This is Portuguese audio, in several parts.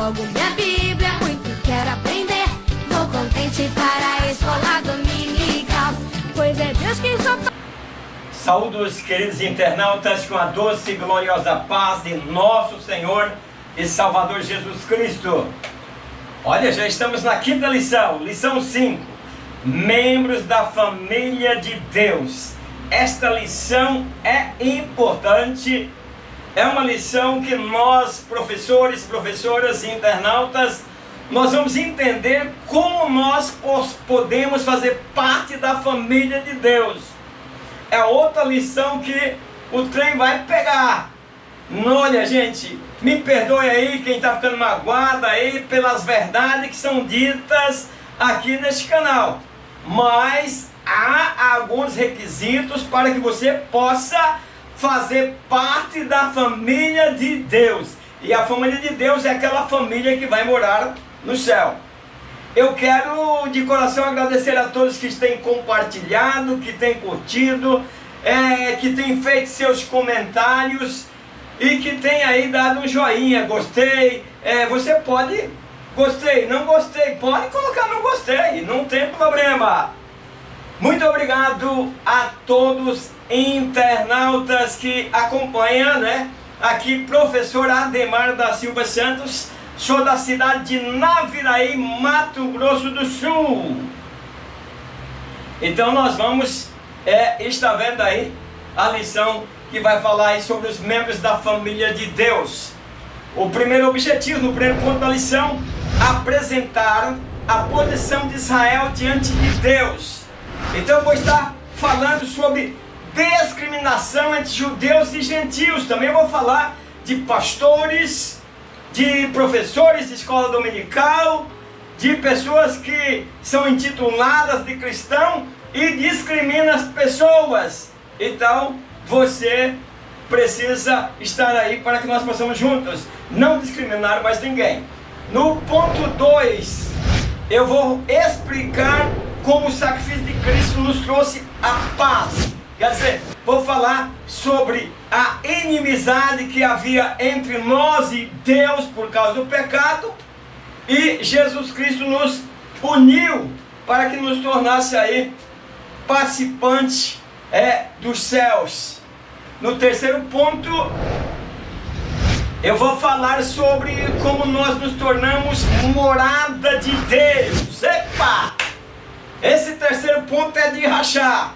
logo minha Bíblia, muito quero aprender. Vou contente para a escola dominical, pois é Deus quem só... Saúdos, queridos internautas, com a doce e gloriosa paz de nosso Senhor e Salvador Jesus Cristo. Olha, já estamos na quinta lição, lição 5. Membros da família de Deus. Esta lição é importante, é uma lição que nós, professores, professoras e internautas, nós vamos entender como nós podemos fazer parte da família de Deus. É outra lição que o trem vai pegar. Olha, gente, me perdoe aí quem está ficando magoado aí pelas verdades que são ditas aqui neste canal. Mas há alguns requisitos para que você possa fazer parte da família de Deus. E a família de Deus é aquela família que vai morar no céu. Eu quero de coração agradecer a todos que têm compartilhado, que têm curtido, que têm feito seus comentários e que têm aí dado um joinha, gostei. Você pode, gostei, não gostei, pode colocar não gostei, não tem problema. Muito obrigado a todos internautas que acompanham, né? Aqui, professor Ademar da Silva Santos. Sou da cidade de Naviraí, Mato Grosso do Sul. Então nós vamos estar vendo aí a lição que vai falar aí sobre os membros da família de Deus. O primeiro objetivo, no primeiro ponto da lição, apresentar a posição de Israel diante de Deus. Então eu vou estar falando sobre discriminação entre judeus e gentios. Também vou falar de pastores, de professores de escola dominical, de pessoas que são intituladas de cristão e discriminam as pessoas. Então, você precisa estar aí para que nós possamos juntos não discriminar mais ninguém. No ponto 2, eu vou explicar como o sacrifício de Cristo nos trouxe a paz. Quer dizer, vou falar sobre a inimizade que havia entre nós e Deus por causa do pecado, e Jesus Cristo nos uniu para que nos tornasse aí participante dos céus. No terceiro ponto, eu vou falar sobre como nós nos tornamos morada de Deus. Epa! Esse terceiro ponto é de rachar.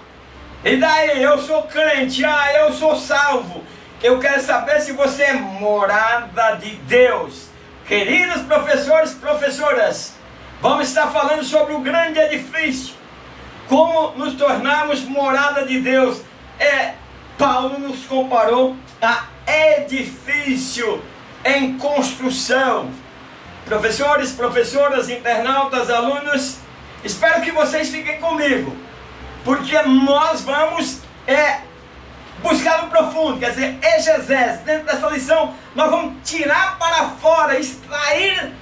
E daí, eu sou crente, eu sou salvo. Eu quero saber se você é morada de Deus. Queridos professores e professoras, vamos estar falando sobre o grande edifício. Como nos tornarmos morada de Deus. Paulo nos comparou a edifício em construção. Professores, professoras, internautas, alunos, espero que vocês fiquem comigo, porque nós vamos buscar no profundo, quer dizer, exegese. Dentro dessa lição, nós vamos tirar para fora, extrair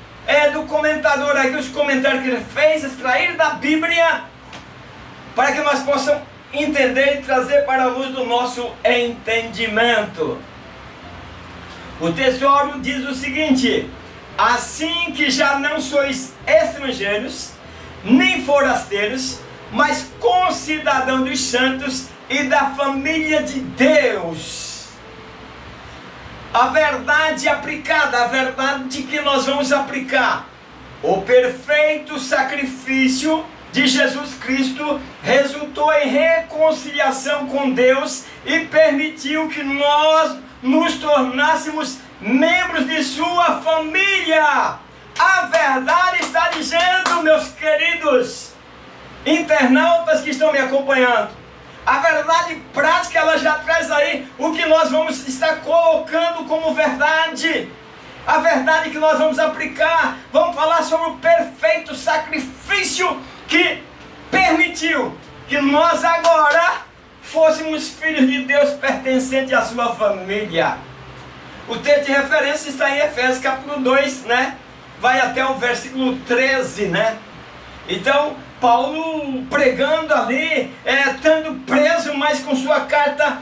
do comentador aqui, os comentários que ele fez, extrair da Bíblia, para que nós possamos entender e trazer para a luz do nosso entendimento. O tesouro diz o seguinte: assim que já não sois estrangeiros, nem forasteiros, mas concidadão dos santos e da família de Deus. A verdade aplicada, a verdade que nós vamos aplicar. O perfeito sacrifício de Jesus Cristo resultou em reconciliação com Deus e permitiu que nós nos tornássemos membros de sua família. A verdade está dizendo, meus queridos internautas que estão me acompanhando, a verdade prática, ela já traz aí o que nós vamos estar colocando como verdade. A verdade que nós vamos aplicar. Vamos falar sobre o perfeito sacrifício que permitiu que nós agora fôssemos filhos de Deus pertencentes à sua família. O texto de referência está em Efésios capítulo 2, né? Vai até o versículo 13, né? Então, Paulo pregando ali, estando preso, mas com sua carta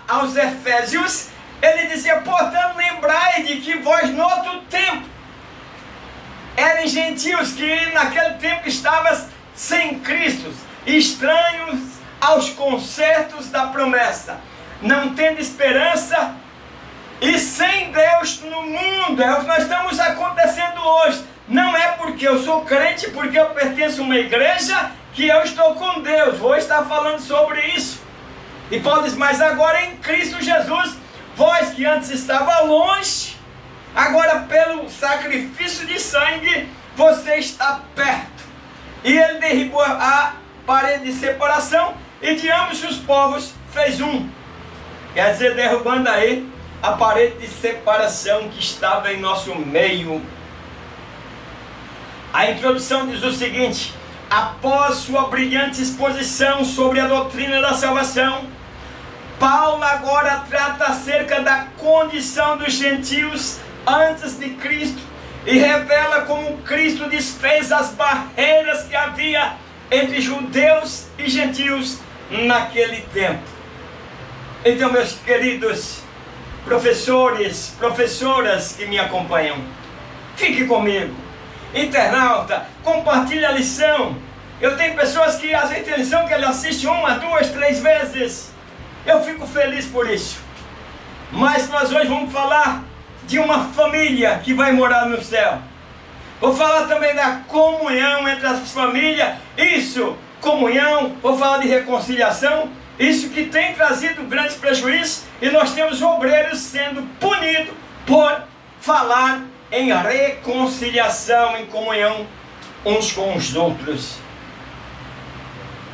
aos Efésios, ele dizia: portanto, lembrai de que vós no outro tempo, eram gentios que naquele tempo estavam sem Cristo, estranhos aos concertos da promessa, não tendo esperança e sem Deus no mundo. É o que nós estamos acontecendo hoje. Não é porque eu sou crente, porque eu pertenço a uma igreja, que eu estou com Deus. Vou estar falando sobre isso. E Paulo diz, mas agora em Cristo Jesus, vós que antes estava longe, agora pelo sacrifício de sangue, você está perto. E ele derribou a parede de separação e de ambos os povos fez um. Quer dizer, derrubando aí a parede de separação que estava em nosso meio. A introdução diz o seguinte: após sua brilhante exposição sobre a doutrina da salvação, Paulo agora trata acerca da condição dos gentios antes de Cristo e revela como Cristo desfez as barreiras que havia entre judeus e gentios naquele tempo. Então, meus queridos professores, professoras que me acompanham, fique comigo. Internauta, compartilhe a lição. Eu tenho pessoas que às vezes tem lição que ele assiste 1, 2, 3 vezes. Eu fico feliz por isso. Mas nós hoje vamos falar de uma família que vai morar no céu. Vou falar também da comunhão entre as famílias. Isso, comunhão. Vou falar de reconciliação. Isso que tem trazido grandes prejuízos. E nós temos obreiros sendo punidos por falar em reconciliação, em comunhão uns com os outros.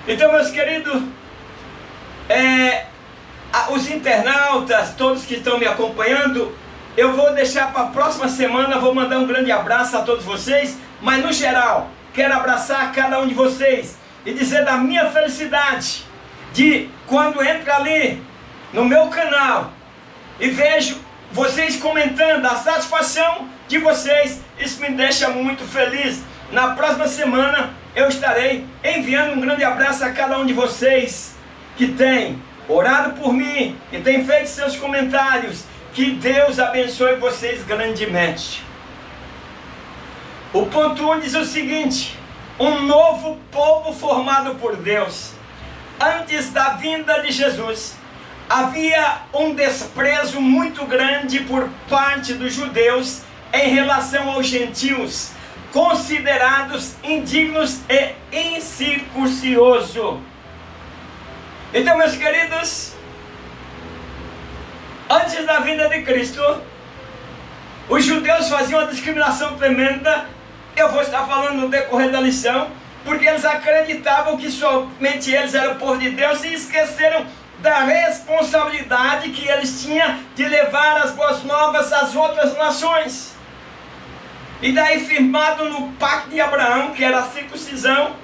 Então, meus queridos, os internautas, todos que estão me acompanhando, eu vou deixar para a próxima semana, vou mandar um grande abraço a todos vocês, mas no geral, quero abraçar cada um de vocês e dizer da minha felicidade de quando entro ali no meu canal e vejo vocês comentando, a satisfação de vocês, isso me deixa muito feliz. Na próxima semana eu estarei enviando um grande abraço a cada um de vocês que tem orado por mim, que tem feito seus comentários. Que Deus abençoe vocês grandemente. O ponto 1 diz o seguinte: um novo povo formado por Deus. Antes da vinda de Jesus, havia um desprezo muito grande por parte dos judeus em relação aos gentios, considerados indignos e incircuncisos. Então, meus queridos, antes da vinda de Cristo, os judeus faziam uma discriminação tremenda. Eu vou estar falando no decorrer da lição, porque eles acreditavam que somente eles eram o povo de Deus e esqueceram da responsabilidade que eles tinham de levar as boas novas às outras nações. E daí firmado no pacto de Abraão, que era a circuncisão,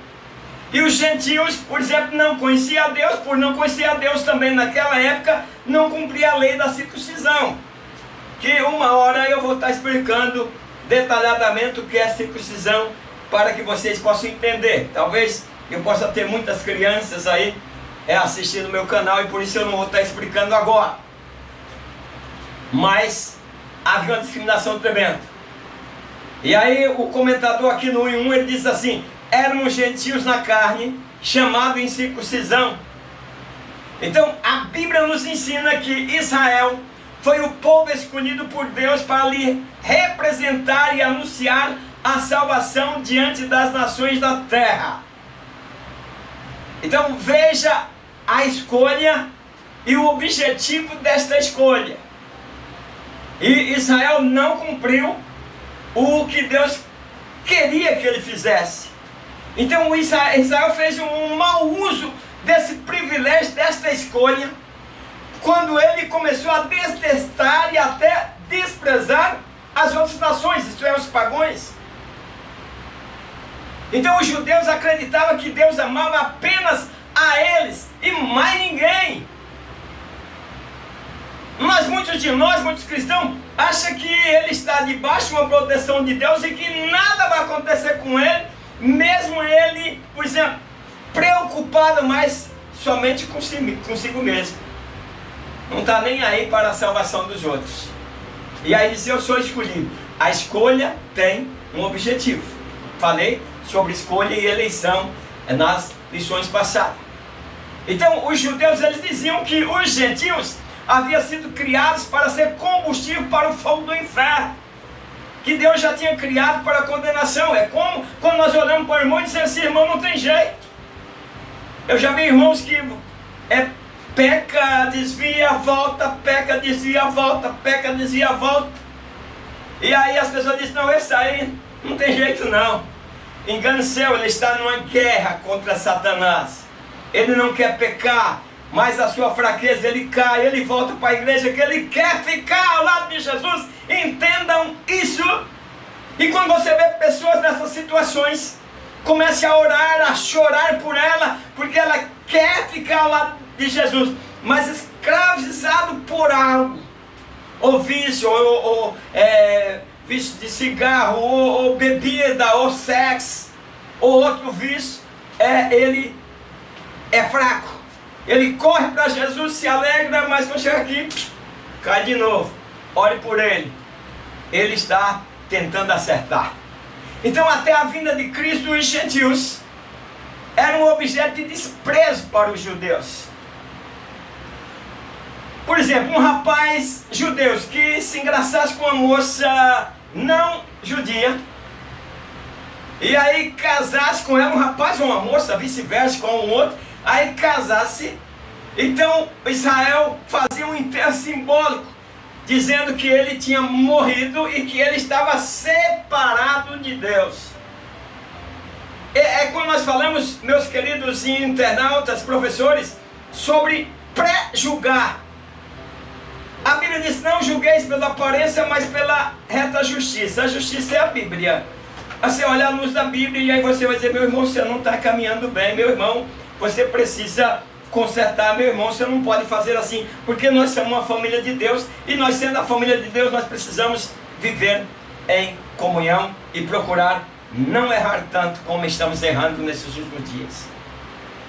e os gentios, por exemplo, não conheciam a Deus, por não conhecer a Deus também naquela época, não cumpria a lei da circuncisão, que uma hora eu vou estar explicando detalhadamente o que é circuncisão, para que vocês possam entender. Talvez eu possa ter muitas crianças aí assistindo o meu canal, e por isso eu não vou estar explicando agora. Mas havia uma discriminação tremenda. E aí o comentador aqui no 1, ele diz assim: éramos gentios na carne, chamado em circuncisão. Então a Bíblia nos ensina que Israel foi o povo escolhido por Deus para lhe representar e anunciar a salvação diante das nações da terra. Então veja a escolha e o objetivo desta escolha. E Israel não cumpriu o que Deus queria que ele fizesse. Então Israel fez um mau uso desse privilégio, desta escolha, quando ele começou a detestar e até desprezar as outras nações, isto é, os pagãos. Então os judeus acreditavam que Deus amava apenas a eles e mais ninguém. Mas muitos de nós, muitos cristãos, acham que ele está debaixo de uma proteção de Deus e que nada vai acontecer com ele, mesmo ele, por exemplo, preocupado mais somente consigo mesmo. Não está nem aí para a salvação dos outros. E aí diz: eu sou escolhido. A escolha tem um objetivo. Falei sobre escolha e eleição nas lições passadas. Então, os judeus, eles diziam que os gentios haviam sido criados para ser combustível para o fogo do inferno, que Deus já tinha criado para a condenação. É como quando nós olhamos para o irmão e dizemos assim: irmão, não tem jeito. Eu já vi irmãos que peca, desvia, volta, peca, desvia, volta, peca, desvia, volta. E aí as pessoas dizem: não, esse aí não tem jeito não. Engano seu, ele está numa guerra contra Satanás. Ele não quer pecar, mas a sua fraqueza, ele cai, ele volta para a igreja, que ele quer ficar ao lado de Jesus. Entendam isso. E quando você vê pessoas nessas situações, comece a orar, a chorar por ela, porque ela quer ficar ao lado de Jesus, mas escravizado por algo, ou vício, ou vício de cigarro, ou bebida, ou sexo, ou outro vício, ele é fraco. Ele corre para Jesus, se alegra, mas quando chega aqui, cai de novo. Ore por ele. Ele está tentando acertar. Então, até a vinda de Cristo, os gentios eram um objeto de desprezo para os judeus. Por exemplo, um rapaz judeu que se engraçasse com uma moça não judia, e aí casasse com ela, um rapaz ou uma moça, vice-versa, com um outro, aí casasse, então Israel fazia um enterro simbólico, dizendo que ele tinha morrido e que ele estava separado de Deus. É quando nós falamos, meus queridos internautas, professores, sobre pré-julgar. A Bíblia diz: não julgueis pela aparência, mas pela reta justiça. A justiça é a Bíblia. Você olha a luz da Bíblia e aí você vai dizer: meu irmão, você não está caminhando bem, meu irmão, você precisa consertar, meu irmão, você não pode fazer assim, porque nós somos uma família de Deus, e nós sendo a família de Deus, nós precisamos viver em comunhão e procurar não errar tanto como estamos errando nesses últimos dias.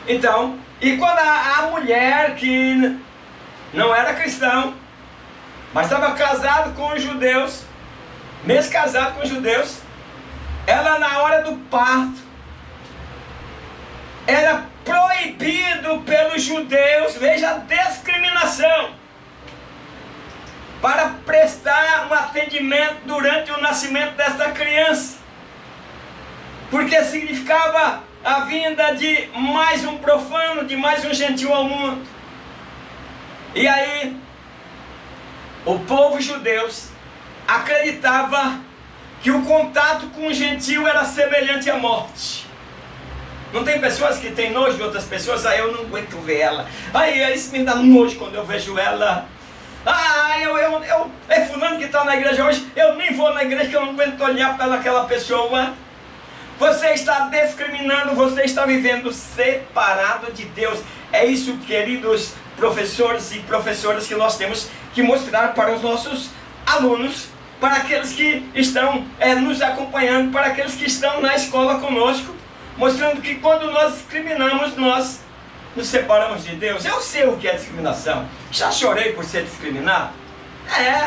Então, e quando a mulher que não era cristão, mas estava casado com os judeus, mesmo casado com os judeus, ela na hora do parto, era proibido pelos judeus, veja a discriminação, para prestar um atendimento durante o nascimento desta criança, porque significava a vinda de mais um profano, de mais um gentil ao mundo. E aí, o povo judeu acreditava que o contato com o gentil era semelhante à morte. Não tem pessoas que têm nojo de outras pessoas? Aí eu não aguento ver ela. Aí isso me dá nojo quando eu vejo ela. É fulano que está na igreja hoje, eu nem vou na igreja que eu não aguento olhar para aquela pessoa. Você está discriminando, você está vivendo separado de Deus. É isso, queridos professores e professoras, que nós temos que mostrar para os nossos alunos, para aqueles que estão nos acompanhando, para aqueles que estão na escola conosco, mostrando que quando nós discriminamos, nós nos separamos de Deus. Eu sei o que é discriminação. Já chorei por ser discriminado?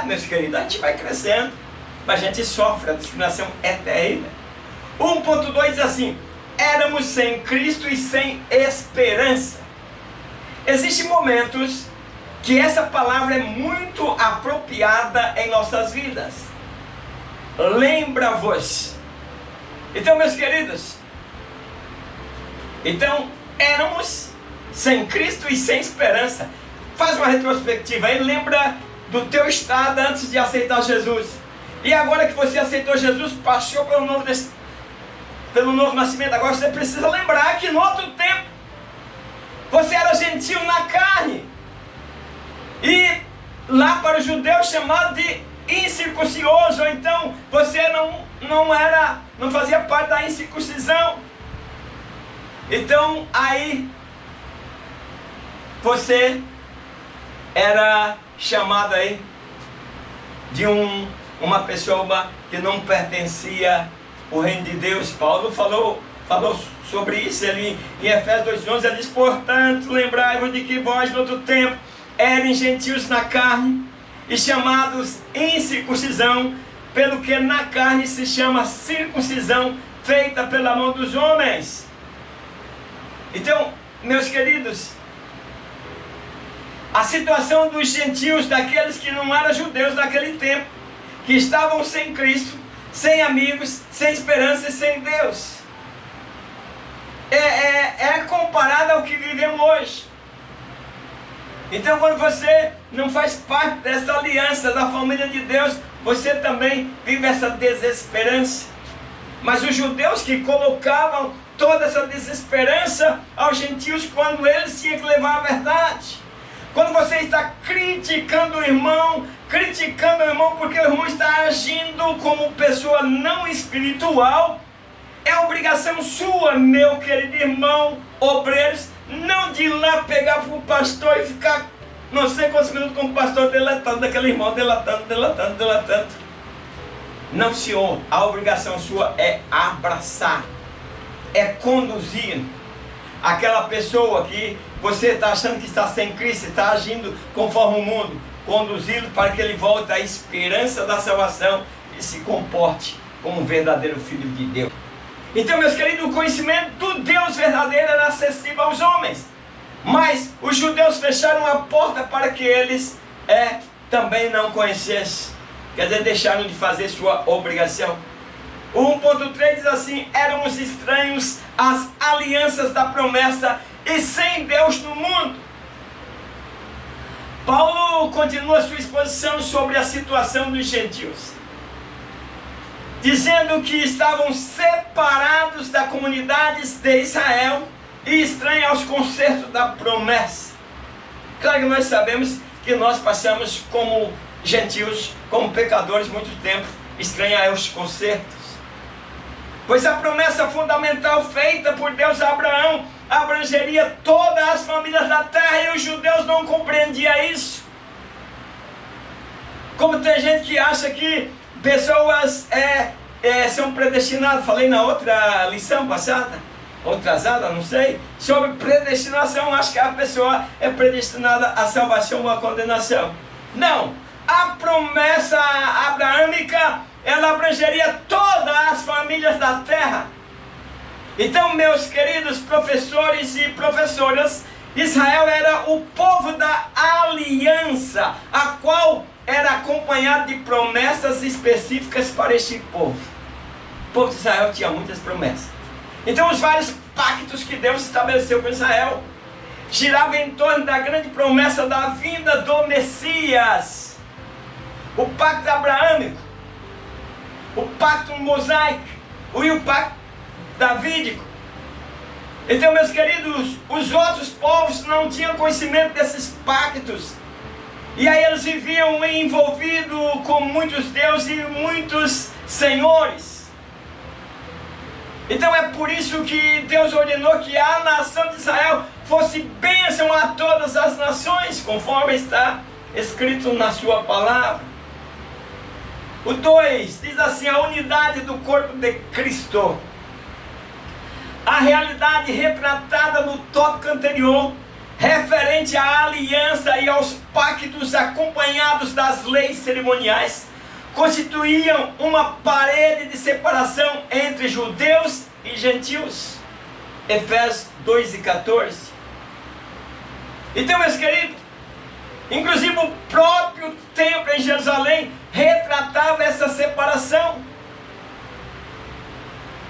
Meus queridos, a gente vai crescendo, mas a gente sofre. A discriminação é terrível. 1.2 diz assim: éramos sem Cristo e sem esperança. Existem momentos que essa palavra é muito apropriada em nossas vidas. Lembra-vos. Então, meus queridos, éramos sem Cristo e sem esperança. Faz uma retrospectiva aí, lembra do teu estado antes de aceitar Jesus. E agora que você aceitou Jesus, passou pelo novo nascimento, agora você precisa lembrar que no outro tempo você era gentil na carne, e lá para os judeus chamado de incircuncioso. Então você não fazia parte da incircuncisão. Então aí você era chamado aí de uma pessoa que não pertencia ao reino de Deus. Paulo falou sobre isso ali em Efésios 2:11. Ele diz: portanto, lembrai-vos de que vós no outro tempo eram gentios na carne e chamados incircuncisão pelo que na carne se chama circuncisão feita pela mão dos homens. Então, meus queridos, a situação dos gentios, daqueles que não eram judeus naquele tempo, que estavam sem Cristo, sem amigos, sem esperança e sem Deus, é comparada ao que vivemos hoje. Então, quando você não faz parte dessa aliança da família de Deus, você também vive essa desesperança. Mas os judeus que colocavam toda essa desesperança aos gentios quando eles tinham que levar a verdade. Quando você está criticando o irmão porque o irmão está agindo como pessoa não espiritual, é obrigação sua, meu querido irmão, obreiros, não de ir lá pegar para o pastor e ficar não sei quantos minutos com o pastor delatando aquele irmão, delatando. Não, senhor, a obrigação sua é abraçar, é conduzir aquela pessoa que você está achando que está sem Cristo, está agindo conforme o mundo, conduzi-lo para que ele volte à esperança da salvação e se comporte como um verdadeiro filho de Deus. Então, meus queridos, o conhecimento do Deus verdadeiro era acessível aos homens, mas os judeus fecharam a porta para que eles também não conhecessem, quer dizer, deixaram de fazer sua obrigação. O 1.3 diz assim: éramos estranhos às alianças da promessa e sem Deus no mundo. Paulo continua sua exposição sobre a situação dos gentios, dizendo que estavam separados da comunidade de Israel e estranhos aos concertos da promessa. Claro que nós sabemos que nós passamos como gentios, como pecadores, muito tempo estranhos aos concertos. Pois a promessa fundamental feita por Deus a Abraão abrangeria todas as famílias da terra e os judeus não compreendiam isso. Como tem gente que acha que pessoas são predestinadas, falei na outra lição passada, ou atrasada, não sei, sobre predestinação, acho que a pessoa é predestinada à salvação ou à condenação. Não, a promessa abraâmica, ela abrangeria todas as famílias da terra. Então, meus queridos professores e professoras, Israel era o povo da aliança, a qual era acompanhado de promessas específicas para este povo. O povo de Israel tinha muitas promessas. Então, os vários pactos que Deus estabeleceu com Israel giravam em torno da grande promessa da vinda do Messias. O pacto abraâmico, o pacto mosaico e o pacto davídico. Então, meus queridos, os outros povos não tinham conhecimento desses pactos. E aí eles viviam envolvidos com muitos deuses e muitos senhores. Então é por isso que Deus ordenou que a nação de Israel fosse bênção a todas as nações, conforme está escrito na sua palavra. O 2 diz assim: a unidade do corpo de Cristo. A realidade retratada no tópico anterior, referente à aliança e aos pactos acompanhados das leis cerimoniais, constituíam uma parede de separação entre judeus e gentios. Efésios 2:14. Então, meus queridos, inclusive o próprio templo em Jerusalém retratava essa separação.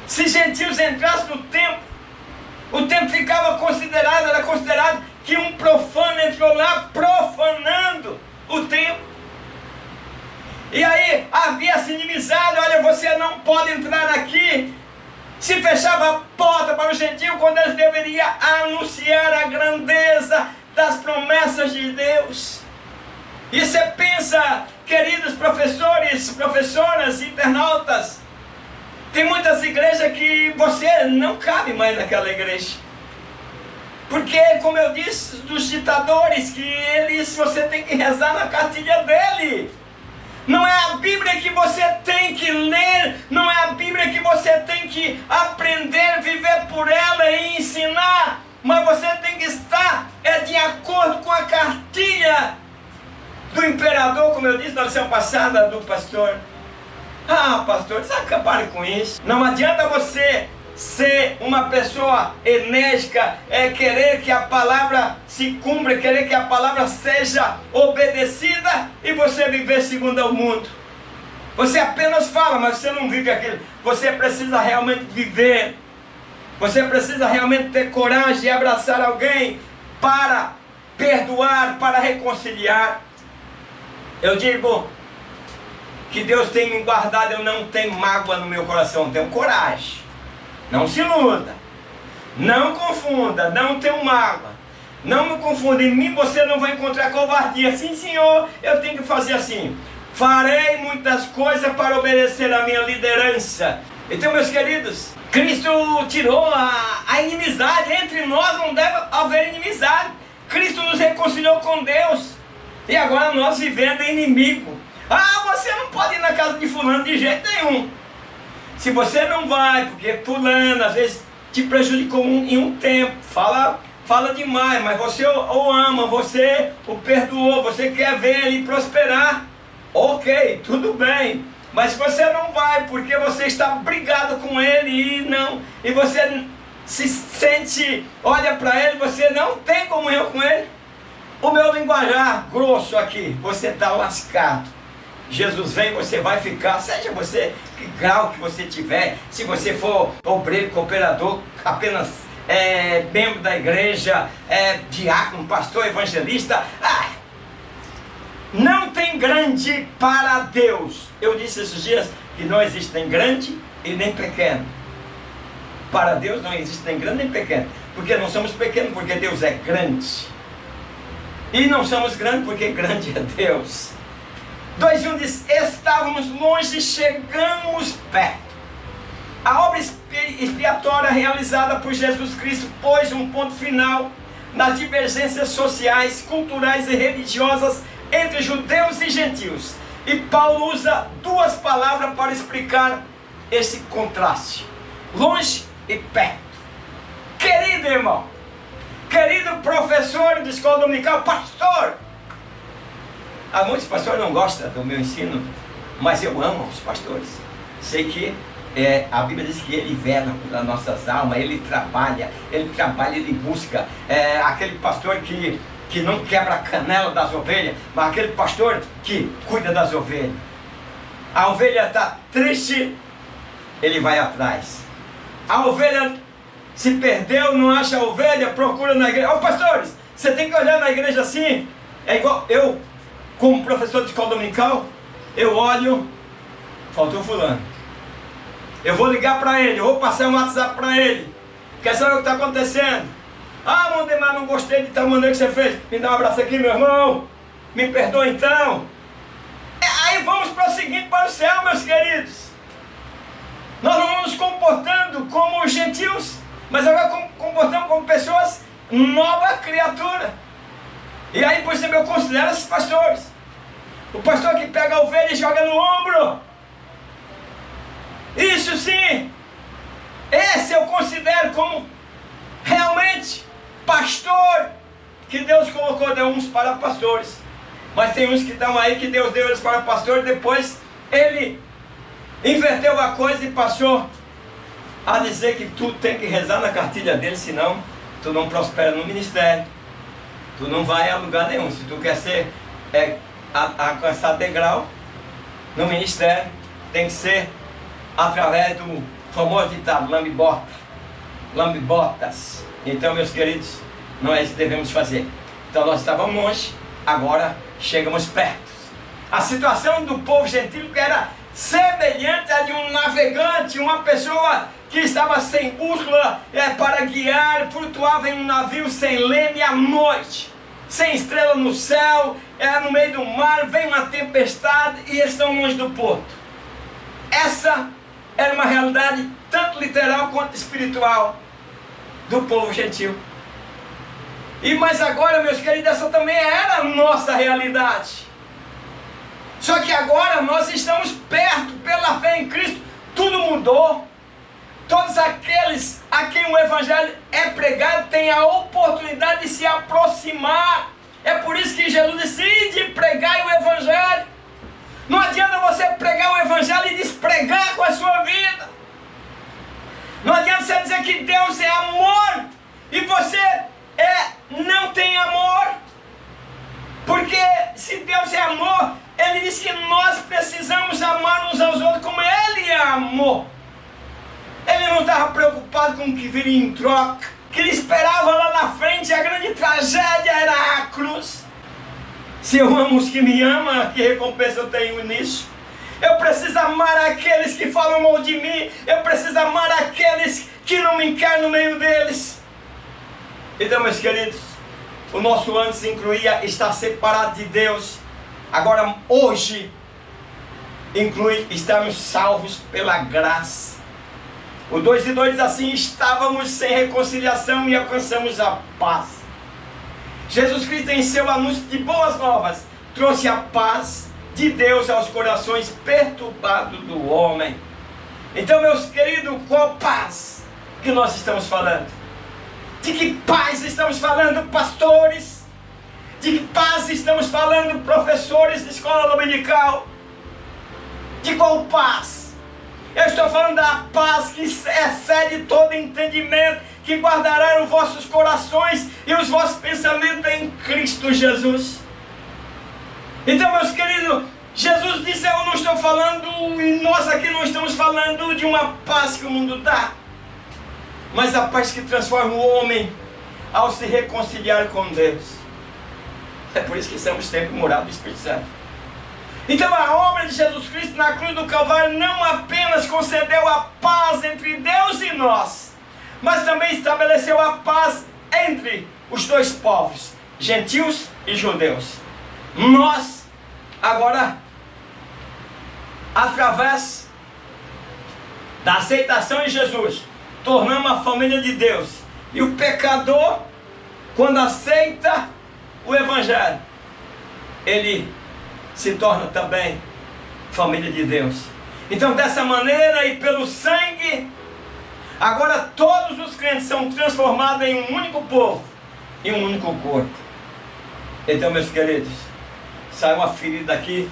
Se gentios entrassem no templo, o templo era considerado que um profano entrou lá profanando o templo. E aí havia essa inimizade: olha, você não pode entrar aqui. Se fechava a porta para os gentios quando eles deveriam anunciar a grandeza das promessas de Deus. E você pensa, queridos professores, professoras, internautas, tem muitas igrejas que você não cabe mais naquela igreja. Porque, como eu disse, dos ditadores, que você tem que rezar na cartilha dele. Não é a Bíblia que você tem que ler, não é a Bíblia que você tem que aprender, viver por ela e ensinar, mas você tem que estar de acordo com a cartilha do imperador, como eu disse na lição passada do pastor. Ah, pastor, pare com isso. Não adianta você ser uma pessoa enérgica, querer que a palavra se cumpra, querer que a palavra seja obedecida e você viver segundo o mundo. Você apenas fala, mas você não vive aquilo. Você precisa realmente viver. Você precisa realmente ter coragem de abraçar alguém para perdoar, para reconciliar. Eu digo que Deus tem me guardado, eu não tenho mágoa no meu coração, eu tenho coragem. Não se iluda, não confunda, não tenho mágoa, não me confunda. Em mim você não vai encontrar covardia. Sim, Senhor, eu tenho que fazer assim. Farei muitas coisas para obedecer a minha liderança. Então, meus queridos, Cristo tirou a inimizade. Entre nós não deve haver inimizade. Cristo nos reconciliou com Deus. E agora nós vivendo inimigo. Ah, você não pode ir na casa de fulano de jeito nenhum. Se você não vai, porque fulano às vezes te prejudicou em um tempo, fala demais, mas você o ama, você o perdoou, você quer ver ele prosperar, ok, tudo bem. Mas se você não vai porque você está brigado com ele e você se sente, olha para ele, você não tem comunhão com ele, o meu linguajar grosso aqui, você está lascado. Jesus vem, você vai ficar, seja você que grau que você tiver, se você for obreiro, cooperador, apenas membro da igreja, diácono, pastor, evangelista, não tem grande para Deus. Eu disse esses dias que não existe nem grande e nem pequeno. Para Deus não existe nem grande nem pequeno, porque não somos pequenos, porque Deus é grande. E não somos grandes porque grande é Deus. 2:1 diz, estávamos longe, chegamos perto. A obra expiatória realizada por Jesus Cristo pôs um ponto final nas divergências sociais, culturais e religiosas entre judeus e gentios. E Paulo usa duas palavras para explicar esse contraste: longe e perto. Querido irmão, querido professor de escola dominical, pastor. Muitos pastores não gostam do meu ensino, mas eu amo os pastores. Sei que a Bíblia diz que ele vela pelas nossas almas, ele trabalha, ele busca. Aquele pastor que não quebra a canela das ovelhas, mas aquele pastor que cuida das ovelhas. A ovelha está triste, ele vai atrás. A ovelha se perdeu, não acha a ovelha, procura na igreja. Pastores, você tem que olhar na igreja assim. É igual eu, como professor de escola dominical, eu olho, faltou fulano. Eu vou ligar para ele, eu vou passar um WhatsApp para ele. Quer saber o que está acontecendo? Mondemar, não gostei de tal maneira que você fez. Me dá um abraço aqui, meu irmão. Me perdoa então. Aí vamos prosseguindo para o céu, meus queridos. Nós não vamos nos comportando como os gentios, mas agora comportamos como pessoas, nova criatura. E aí, por exemplo, eu considero esses pastores. O pastor que pega a ovelha e joga no ombro. Isso sim. Esse eu considero como realmente pastor que Deus colocou, deu uns para pastores. Mas tem uns que estão aí que Deus deu eles para pastor, depois ele inverteu a coisa e passou a dizer que tu tem que rezar na cartilha dele, senão tu não prospera no ministério. Tu não vai a lugar nenhum. Se tu quer ser, alcançar degrau no ministério, tem que ser através do famoso ditado, lambe-botas. Então, meus queridos, não é isso que devemos fazer. Então nós estávamos longe, agora chegamos perto. A situação do povo gentil era semelhante à de um navegante, uma pessoa que estava sem bússola para guiar, flutuava em um navio sem leme à noite, sem estrela no céu, no meio do mar, vem uma tempestade e eles estão longe do porto. Essa era uma realidade tanto literal quanto espiritual do povo gentil. Mas agora, meus queridos, essa também era a nossa realidade. Só que agora nós estamos perto, pela fé em Cristo, tudo mudou. Todos aqueles a quem o Evangelho é pregado têm a oportunidade de se aproximar. É por isso que Jesus decide pregar o Evangelho. Não adianta você pregar o evangelho e despregar com a sua vida. Não adianta você dizer que Deus é amor e você não tem amor. Porque se Deus é amor, Ele diz que nós precisamos amar uns aos outros como Ele amou. Ele não estava preocupado com o que viria em troca. O que Ele esperava lá na frente, a grande tragédia era a cruz. Se eu amo os que me amam, que recompensa eu tenho nisso? Eu preciso amar aqueles que falam mal de mim. Eu preciso amar aqueles que não me querem no meio deles. Então, meus queridos, o nosso antes incluía estar separado de Deus. Agora, hoje, inclui estarmos salvos pela graça. O 2:2 diz assim: estávamos sem reconciliação e alcançamos a paz. Jesus Cristo, em seu anúncio de boas novas, trouxe a paz de Deus aos corações perturbados do homem. Então, meus queridos, qual paz que nós estamos falando? De que paz estamos falando, pastores? De que paz estamos falando, professores de escola dominical? De qual paz? Eu estou falando da paz que excede todo entendimento, que guardará os vossos corações e os vossos pensamentos em Cristo Jesus. Então, meus queridos, Jesus disse: eu não estou falando, e nós aqui não estamos falando de uma paz que o mundo dá, mas a paz que transforma o homem ao se reconciliar com Deus. É por isso que somos sempre morados do Espírito Santo. Então a obra de Jesus Cristo na cruz do Calvário não apenas concedeu a paz entre Deus e nós, mas também estabeleceu a paz entre os dois povos, gentios e judeus. Nós, agora, através da aceitação em Jesus, tornamos a família de Deus. E o pecador, quando aceita o Evangelho, ele se torna também família de Deus. Então, dessa maneira e pelo sangue, agora todos os crentes são transformados em um único povo, em um único corpo. Então, meus queridos, sai uma ferida aqui,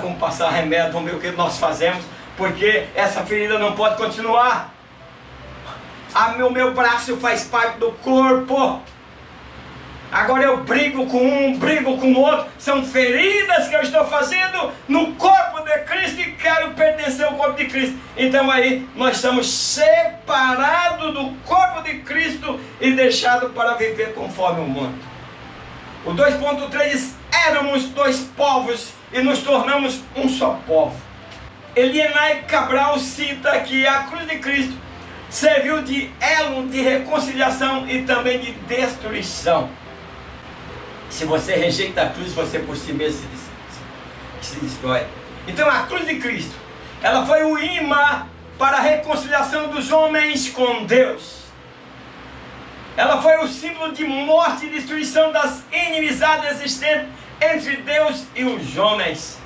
vamos passar remédio, vamos ver o que nós fazemos, porque essa ferida não pode continuar. O meu braço faz parte do corpo. Agora eu brigo com um, brigo com o outro. São feridas que eu estou fazendo no corpo de Cristo e quero pertencer ao corpo de Cristo. Então aí nós estamos separados do corpo de Cristo e deixados para viver conforme o mundo. O 2.3 diz: éramos dois povos e nos tornamos um só povo. Elienay Cabral cita que a cruz de Cristo serviu de elo de reconciliação e também de destruição. Se você rejeita a cruz, você por si mesmo se destrói. Então a cruz de Cristo, ela foi o imã para a reconciliação dos homens com Deus. Ela foi o símbolo de morte e destruição das inimizades existentes entre Deus e os homens.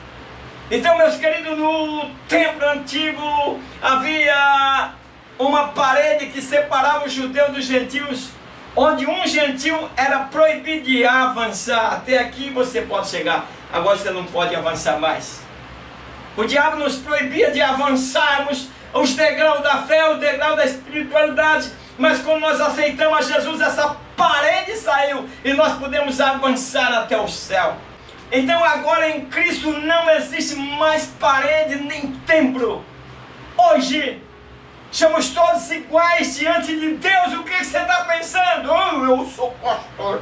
Então, meus queridos, no templo antigo havia uma parede que separava os judeus dos gentios, onde um gentio era proibido de avançar. Até aqui você pode chegar, agora você não pode avançar mais. O diabo nos proibia de avançarmos os degraus da fé, o degrau da espiritualidade, mas quando nós aceitamos a Jesus, essa parede saiu e nós podemos avançar até o céu. Então agora em Cristo não existe mais parede nem templo. Hoje somos todos iguais diante de Deus. O que você está pensando? Oh, eu sou pastor,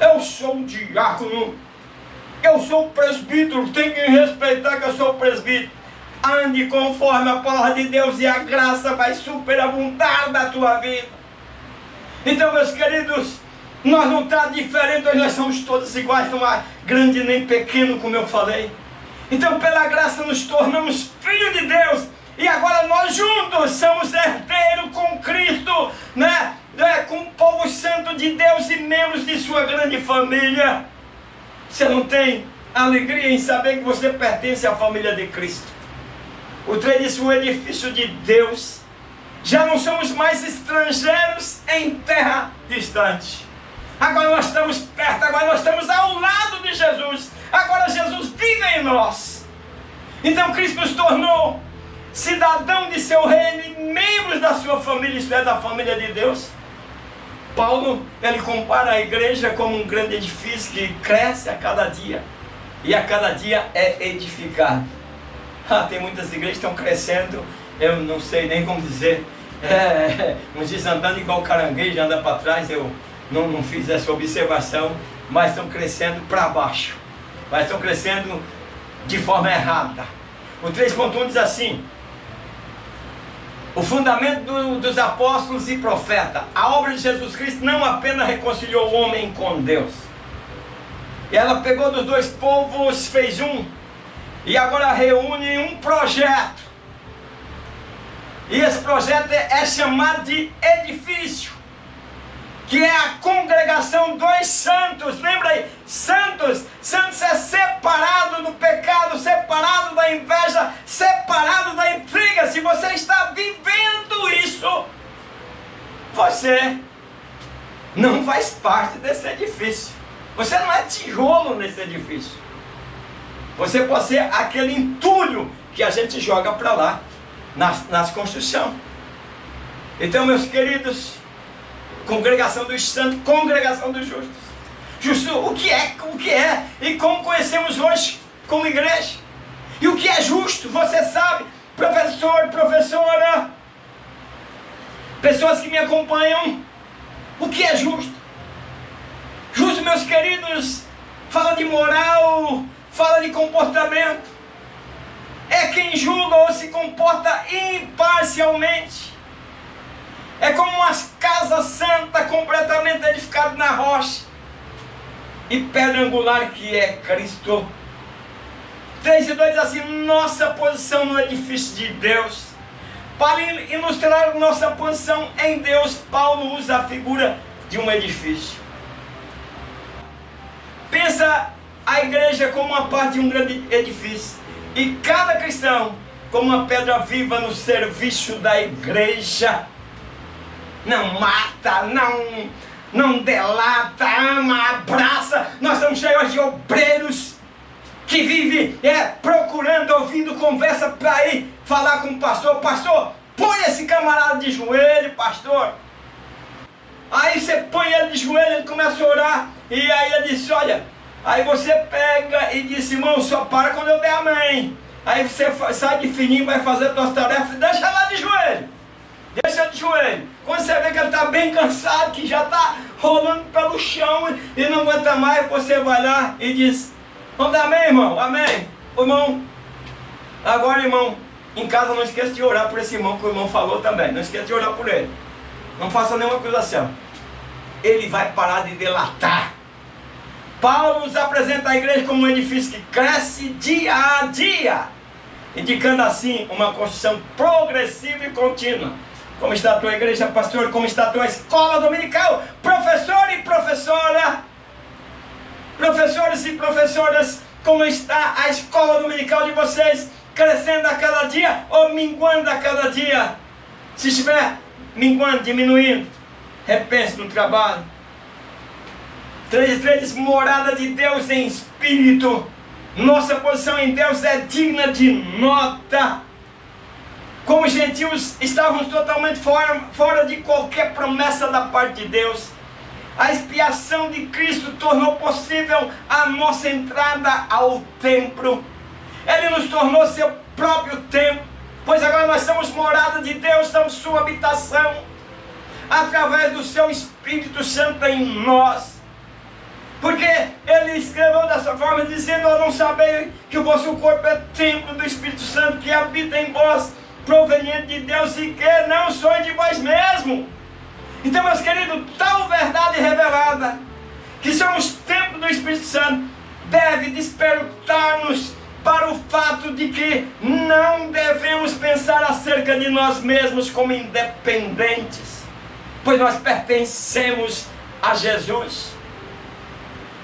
eu sou um diácono, eu sou um presbítero, tem que respeitar que eu sou presbítero. Ande conforme a palavra de Deus e a graça vai superabundar na tua vida. Então, meus queridos, nós não estamos diferentes, nós somos todos iguais, não há grande nem pequeno, como eu falei. Então, pela graça nos tornamos filhos de Deus. E agora nós juntos somos herdeiros com Cristo, né? Com o povo santo de Deus e membros de sua grande família. Você não tem alegria em saber que você pertence à família de Cristo? O 3 diz: o edifício de Deus. Já não somos mais estrangeiros em terra distante. Agora nós estamos perto, agora nós estamos ao lado de Jesus. Agora Jesus vive em nós. Então Cristo nos tornou cidadão de seu reino e membros da sua família, isto é, da família de Deus. Paulo, ele compara a igreja como um grande edifício que cresce a cada dia, e a cada dia é edificado. Tem muitas igrejas que estão crescendo, eu não sei nem como dizer, uns dizem andando igual caranguejo, anda para trás, eu não fiz essa observação, mas estão crescendo para baixo, mas estão crescendo de forma errada. O 3.1 diz assim: o fundamento dos apóstolos e profetas. A obra de Jesus Cristo não apenas reconciliou o homem com Deus, e ela pegou dos dois povos, fez um, e agora reúne em um projeto. E esse projeto é chamado de edifício, que é a congregação dos santos. Lembra aí? Santos é separado do pecado, separado da inveja, separado da intriga. Se você está vivendo isso, você não faz parte desse edifício. Você não é tijolo nesse edifício. Você pode ser aquele entulho que a gente joga para lá nas construções. Então, meus queridos, congregação dos santos, congregação dos justos. Justo, o que é e como conhecemos hoje como igreja. E o que é justo, você sabe, professor, professora, pessoas que me acompanham, o que é justo? Justo, meus queridos, fala de moral, fala de comportamento. É quem julga ou se comporta imparcialmente. É como uma casa santa completamente edificada na rocha e pedra angular que é Cristo. 3:2 diz assim: nossa posição no edifício de Deus. Para ilustrar nossa posição em Deus, Paulo usa a figura de um edifício. Pensa a igreja como uma parte de um grande edifício, e cada cristão como uma pedra viva no serviço da igreja. Não mata, não delata, ama, abraça. Nós somos cheios de obreiros que vivem procurando, ouvindo conversa para ir falar com o pastor. Pastor, põe esse camarada de joelho, pastor. Aí você põe ele de joelho, ele começa a orar, e aí ele diz: olha, aí você pega e diz: irmão, só para quando eu der amém. Aí você sai de fininho, vai fazer as suas tarefas, deixa lá de joelho. Deixa ele de joelho. Quando você vê que ele está bem cansado, que já está rolando pelo chão e não aguenta mais, você vai lá e diz: vamos dar amém, irmão? Amém. O irmão, agora, irmão, em casa não esqueça de orar por esse irmão que o irmão falou também. Não esqueça de orar por ele. Não faça nenhuma acusação. Ele vai parar de delatar. Paulo nos apresenta a igreja como um edifício que cresce dia a dia, indicando assim uma construção progressiva e contínua. Como está a tua igreja, pastor? Como está a tua escola dominical? Professor e professora, professores e professoras, como está a escola dominical de vocês? Crescendo a cada dia ou minguando a cada dia? Se estiver minguando, diminuindo, repense no trabalho. 3:3 diz: morada de Deus em espírito. Nossa posição em Deus é digna de nota. Como gentios, estávamos totalmente fora de qualquer promessa da parte de Deus. A expiação de Cristo tornou possível a nossa entrada ao templo. Ele nos tornou seu próprio templo, pois agora nós somos morada de Deus, somos sua habitação, através do seu Espírito Santo em nós. Porque ele escreveu dessa forma, dizendo: eu não sabia que o vosso corpo é templo do Espírito Santo que habita em vós, proveniente de Deus, e que não sois de vós mesmo. Então, meus queridos, tal verdade revelada, que somos templo do Espírito Santo, deve despertar-nos para o fato de que não devemos pensar acerca de nós mesmos como independentes, pois nós pertencemos a Jesus.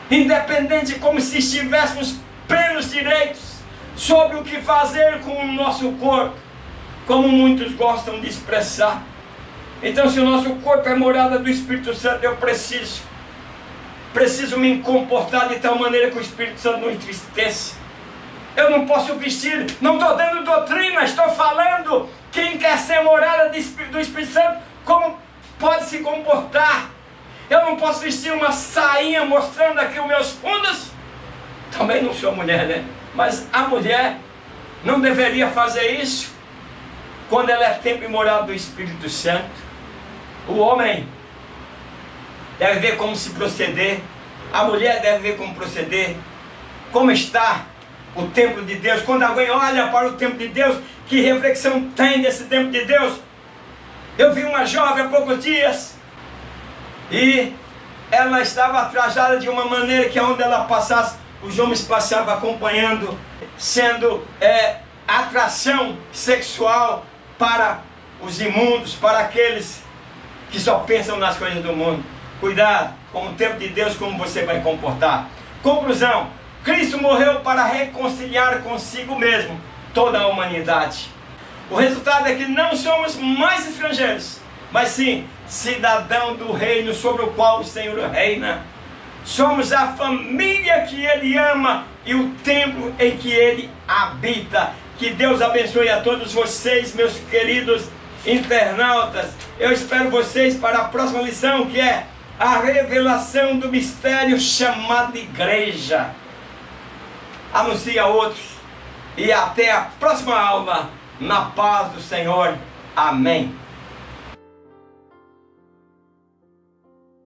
Independente, como se estivéssemos plenos direitos sobre o que fazer com o nosso corpo, como muitos gostam de expressar. Então, se o nosso corpo é morada do Espírito Santo, eu preciso me comportar de tal maneira que o Espírito Santo não entristeça. Eu não posso vestir, não estou dando doutrina, estou falando. Quem quer ser morada do Espírito Santo, como pode se comportar? Eu não posso vestir uma sainha mostrando aqui os meus fundos. Também não sou mulher, né? Mas a mulher não deveria fazer isso quando ela é templo e morada do Espírito Santo. O homem deve ver como se proceder. A mulher deve ver como proceder. Como está o templo de Deus? Quando alguém olha para o templo de Deus, que reflexão tem desse templo de Deus? Eu vi uma jovem há poucos dias e ela estava trajada de uma maneira que onde ela passasse, os homens passavam acompanhando, sendo atração sexual para os imundos, para aqueles que só pensam nas coisas do mundo. Cuidado com o templo de Deus, como você vai comportar. Conclusão: Cristo morreu para reconciliar consigo mesmo toda a humanidade. O resultado é que não somos mais estrangeiros, mas sim cidadão do reino sobre o qual o Senhor reina. Somos a família que Ele ama e o templo em que Ele habita. Que Deus abençoe a todos vocês, meus queridos internautas. Eu espero vocês para a próxima lição, que é a revelação do mistério chamado igreja. Anuncie a outros e até a próxima aula, na paz do Senhor. Amém.